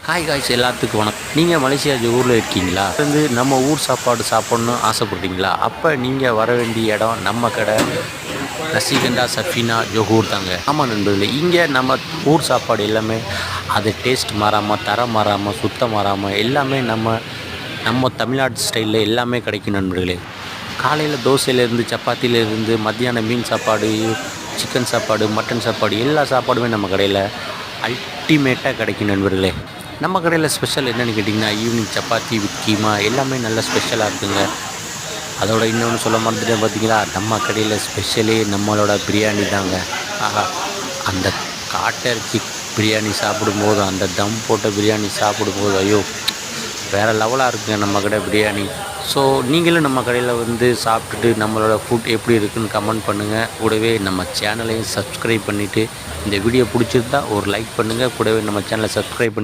Hi guys, எல்லாத்துக்கும் வணக்கம். நீங்கள் மலேசியா ஜொஹூரில் இருக்கீங்களா? வந்து நம்ம ஊர் சாப்பாடு சாப்பிட்ணுன்னு ஆசைப்பட்றீங்களா? அப்போ நீங்கள் வர வேண்டிய இடம் நம்ம கடை ரசிகண்டா சஃபினா ஜொஹூர் தாங்க. ஆமாம் நண்பர்களே, இங்கே நம்ம ஊர் சாப்பாடு எல்லாமே அது டேஸ்ட் மாறாமல், தரம் மாறாமல், சுத்தம் மாறாமல் எல்லாமே நம்ம தமிழ்நாடு ஸ்டைலில் எல்லாமே கிடைக்கும் நண்பர்களே. காலையில் தோசையிலேருந்து, சப்பாத்தியிலேருந்து, மத்தியானம் மீன் சாப்பாடு, சிக்கன் சாப்பாடு, மட்டன் சாப்பாடு எல்லா சாப்பாடுமே நம்ம கடையில் அல்டிமேட்டாக கிடைக்கும் நண்பர்களே. நம்ம கடையில் ஸ்பெஷல் என்னென்னு கேட்டிங்கன்னா, ஈவினிங் சப்பாத்தி வித் கீமா எல்லாமே நல்ல ஸ்பெஷலாக இருக்குங்க. அதோட இன்னொன்று சொல்ல மறந்துட்டேன் பார்த்தீங்களா, நம்ம கடையில் ஸ்பெஷலே நம்மளோட பிரியாணி தாங்க. ஆஹா, அந்த காட்டரிசி பிரியாணி சாப்பிடும்போது, அந்த தம் போட்ட பிரியாணி சாப்பிடும்போது ஐயோ வேறு லெவலாக இருக்குங்க நம்ம கடை பிரியாணி. ஸோ நீங்களும் நம்ம கடையில் வந்து சாப்பிட்டுட்டு நம்மளோட ஃபுட் எப்படி இருக்குதுன்னு கமெண்ட் பண்ணுங்கள். கூடவே நம்ம சேனலையும் சப்ஸ்கிரைப் பண்ணிவிட்டு, இந்த வீடியோ பிடிச்சிருந்தா ஒரு லைக் பண்ணுங்கள். கூடவே நம்ம சேனலை சப்ஸ்கிரைப் பண்ணி